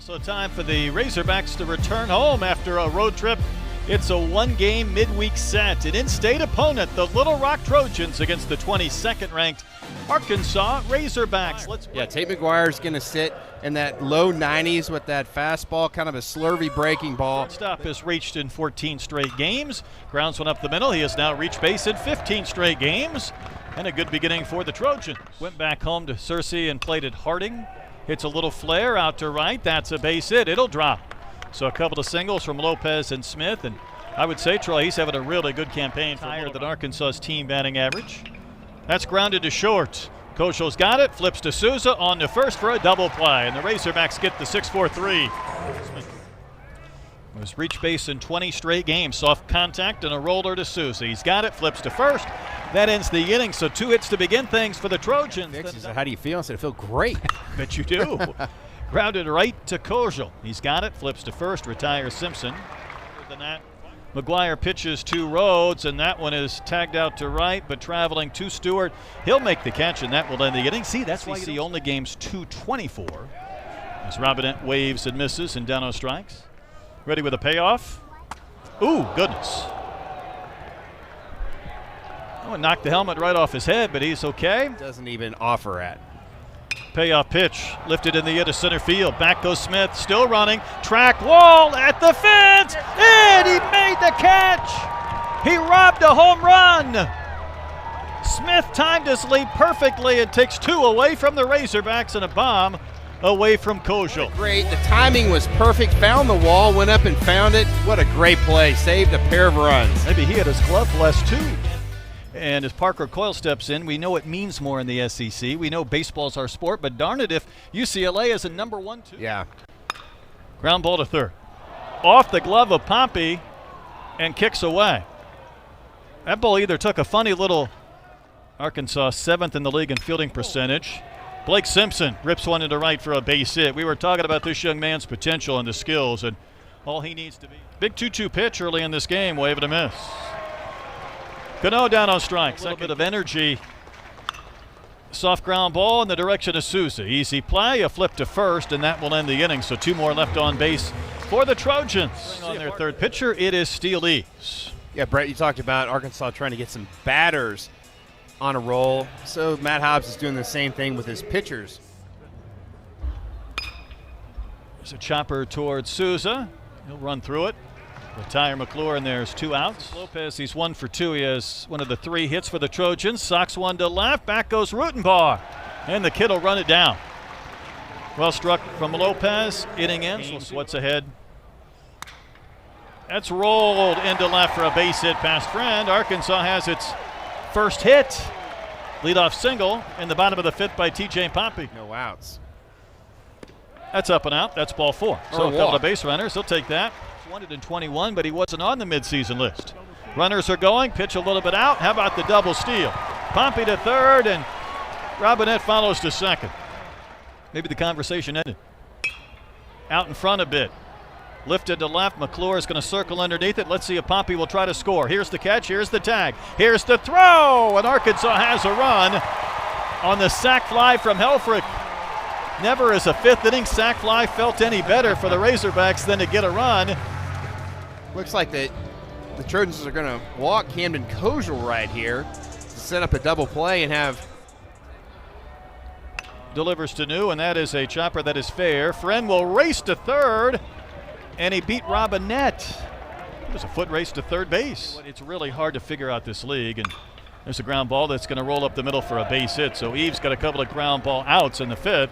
Also time for the Razorbacks to return home after a road trip. It's a one-game midweek set. An in-state opponent, the Little Rock Trojans, against the 22nd-ranked Arkansas Razorbacks. Tate McGuire's going to sit in that low 90s with that fastball, kind of a slurvy breaking ball. Stop has reached in 14 straight games. Grounds one up the middle. He has now reached base in 15 straight games. And a good beginning for the Trojans. Went back home to Searcy and played at Harding. Hits a little flare out to right. That's a base hit. It'll drop. So a couple of singles from Lopez and Smith. And I would say, Troy, he's having a really good campaign. Higher than Arkansas's team batting average. That's grounded to short. Kojal's got it. Flips to Souza on to first for a double play. And the Razorbacks get the 6-4-3. Was reached base in 20 straight games. Soft contact and a roller to Souza. He's got it. Flips to first. That ends the inning. So 2 hits to begin things for the Trojans. He said, how do you feel? I said, I feel great. Bet you do. Grounded right to Kojal. He's got it. Flips to first. Retires Simpson. Than that, McGuire pitches to Rhodes, and that one is tagged out to right, but traveling to Stewart. He'll make the catch, and that will end the inning. See, that's why you see only games 224. As Robinette waves and misses, and Dano strikes. Ready with a payoff. Ooh, goodness. Oh, knocked the helmet right off his head, but he's okay. Doesn't even offer at. Payoff pitch, lifted in the air to center field. Back goes Smith, still running. Track wall at the fence, and he made the catch. He robbed a home run. Smith timed his leap perfectly and takes 2 away from the Razorbacks and a bomb away from Kojal. Great, the timing was perfect. Found the wall, went up and found it. What a great play, saved a pair of runs. Maybe he had his glove blessed too. And as Parker Coyle steps in, we know it means more in the SEC. We know baseball's our sport, but darn it if UCLA is a number 1, 2. Yeah. Ground ball to third. Off the glove of Pompey and kicks away. That ball either took a funny little Arkansas 7th in the league in fielding percentage. Blake Simpson rips one into right for a base hit. We were talking about this young man's potential and the skills, and all he needs to be. Big 2-2 pitch early in this game, wave and a miss. Cano down on strikes. A little bit of energy. Soft ground ball in the direction of Souza. Easy play, a flip to first, and that will end the inning. So 2 more left on base for the Trojans. On their third pitcher, it is Steele Eves. Yeah, Brett, you talked about Arkansas trying to get some batters on a roll. So Matt Hobbs is doing the same thing with his pitchers. There's a chopper towards Souza. He'll run through it. Retire McClure, and there's 2 outs. Lopez, he's 1 for 2. He has one of the 3 hits for the Trojans. Socks one to left. Back goes Rutenbaugh. And the kid will run it down. Well struck from Lopez. Inning ends. What's ahead? That's rolled into left for a base hit past Friend. Arkansas has its first hit. Leadoff single in the bottom of the 5th by T.J. Pompey. No outs. That's up and out. That's ball 4. So a couple of base runners. He'll take that. 121, but he wasn't on the midseason list. Runners are going, pitch a little bit out. How about the double steal? Pompey to third, and Robinette follows to second. Maybe the conversation ended. Out in front a bit. Lifted to left. McClure is going to circle underneath it. Let's see if Pompey will try to score. Here's the catch. Here's the tag. Here's the throw, and Arkansas has a run on the sac fly from Helfrich. Never has a 5th inning sac fly felt any better for the Razorbacks than to get a run. Looks like the Trojans are going to walk Camden Kojal right here to set up a double play and have. Delivers to New, and that is a chopper that is fair. Friend will race to third, and he beat Robinette. It was a foot race to third base. It's really hard to figure out this league, and there's a ground ball that's going to roll up the middle for a base hit. So Eves got a couple of ground ball outs in the 5th.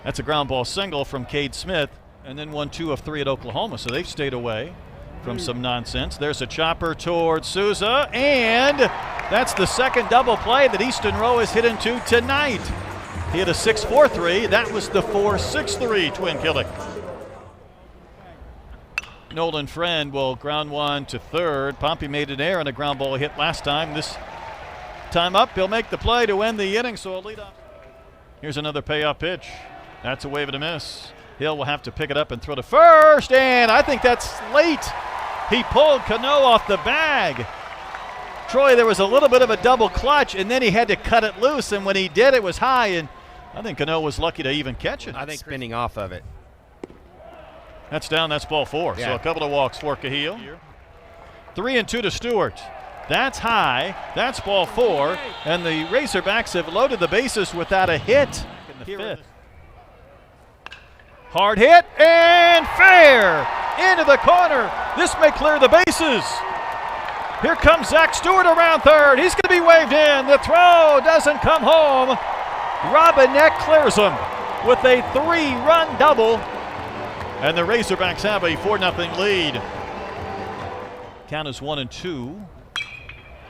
That's a ground ball single from Cade Smith, and then 1-2 of 3 at Oklahoma, so they've stayed away from some nonsense. There's a chopper towards Souza, and that's the second double play that Easton Rowe has hit into tonight. He had a 6-4-3. That was the 4-6-3 twin killing. Nolan Friend will ground one to third. Pompey made an error on a ground ball hit last time. This time up, he'll make the play to end the inning, so a lead up. Here's another payoff pitch. That's a wave and a miss. Hill will have to pick it up and throw to first, and I think that's late. He pulled Cano off the bag. Troy, there was a little bit of a double clutch, and then he had to cut it loose, and when he did, it was high, and I think Cano was lucky to even catch it. I think spinning off of it. That's down. That's ball 4. Yeah. So a couple of walks for Cahill. 3-2 to Stewart. That's high. That's ball 4. And the Razorbacks have loaded the bases without a hit in the 5th. Hard hit and fair into the corner. This may clear the bases. Here comes Zach Stewart around third. He's going to be waved in. The throw doesn't come home. Robinette clears him with a 3-run double. And the Razorbacks have a 4-0 lead. Count is 1-2.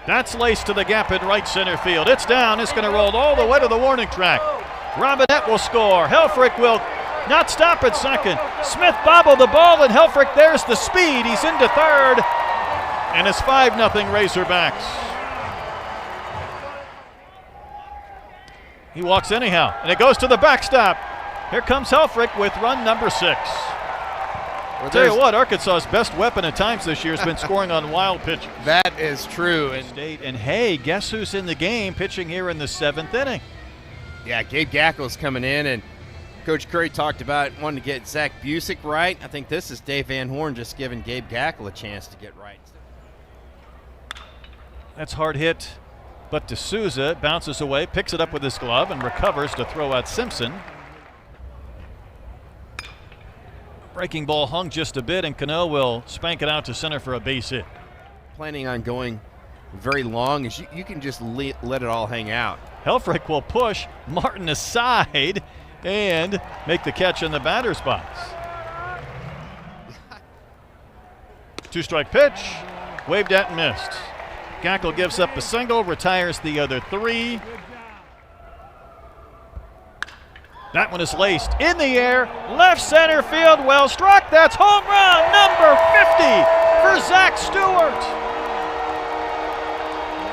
That's laced to the gap in right center field. It's down. It's going to roll all the way to the warning track. Robinette will score. Helfrich will not stop at second. Smith bobbled the ball, and Helfrich, there's the speed. He's into third. And it's 5-0 Razorbacks. He walks anyhow, and it goes to the backstop. Here comes Helfrich with run number 6. I'll tell you what, Arkansas's best weapon at times this year has been scoring on wild pitches. That is true. And hey, guess who's in the game pitching here in the 7th inning? Yeah, Gabe Gackel's coming in, and Coach Curry talked about wanting to get Zach Busick right. I think this is Dave Van Horn just giving Gabe Gackel a chance to get right. That's hard hit, but D'Souza bounces away, picks it up with his glove, and recovers to throw out Simpson. Breaking ball hung just a bit, and Cano will spank it out to center for a base hit. Planning on going very long, is you can just let it all hang out. Helfrich will push Martin aside and make the catch in the batter's box. 2-strike pitch, waved at and missed. Gackel gives up a single, retires the other 3. That one is laced in the air, left center field, well struck. That's home run number 50 for Zach Stewart.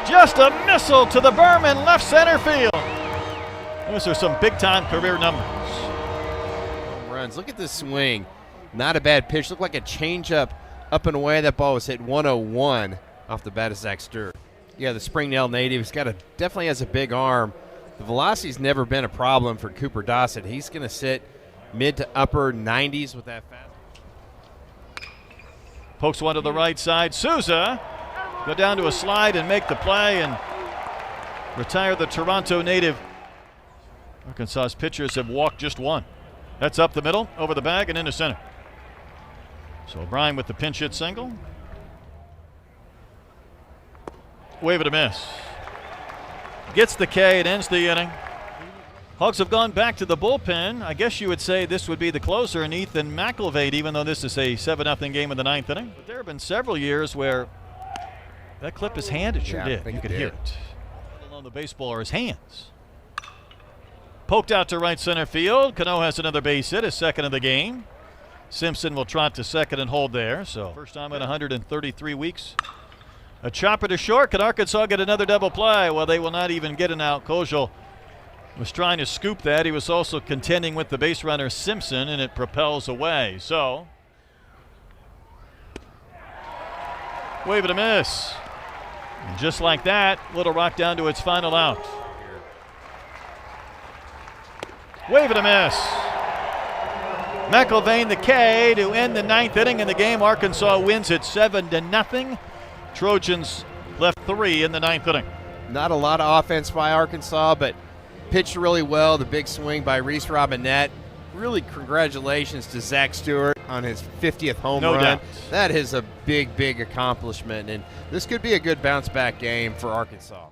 Just a missile to the berm in left center field. Those are some big-time career numbers. Home runs. Look at this swing. Not a bad pitch. Looked like a changeup up and away. That ball was hit 101 off the bat of Zach Stewart. Yeah, the Springdale native. He's definitely has a big arm. The velocity's never been a problem for Cooper Dossett. He's going to sit mid to upper 90s with that fast. Pokes one to the right side. Souza go down to a slide and make the play and retire the Toronto native. Arkansas's pitchers have walked just one. That's up the middle, over the bag, and into center. So O'Brien with the pinch hit single. Wave it a miss. Gets the K. It ends the inning. Hawks have gone back to the bullpen. I guess you would say this would be the closer in Ethan McElvade, even though this is a 7-0 game in the 9th inning. But there have been several years where that clip his hand. It sure did. You could hear it. On the baseball are his hands. Poked out to right center field. Cano has another base hit, his second of the game. Simpson will trot to second and hold there. So first time in 133 weeks. A chopper to short. Can Arkansas get another double play? Well, they will not even get an out. Kojal was trying to scoop that. He was also contending with the base runner Simpson, and it propels away. So, wave it a miss. And just like that, Little Rock down to its final out. Wave it a miss. McElvain the K to end the 9th inning in the game. Arkansas wins it 7-0. Trojans left 3 in the 9th inning. Not a lot of offense by Arkansas, but pitched really well. The big swing by Reese Robinette. Really congratulations to Zach Stewart on his 50th home run. Doubt. That is a big, big accomplishment, and this could be a good bounce-back game for Arkansas.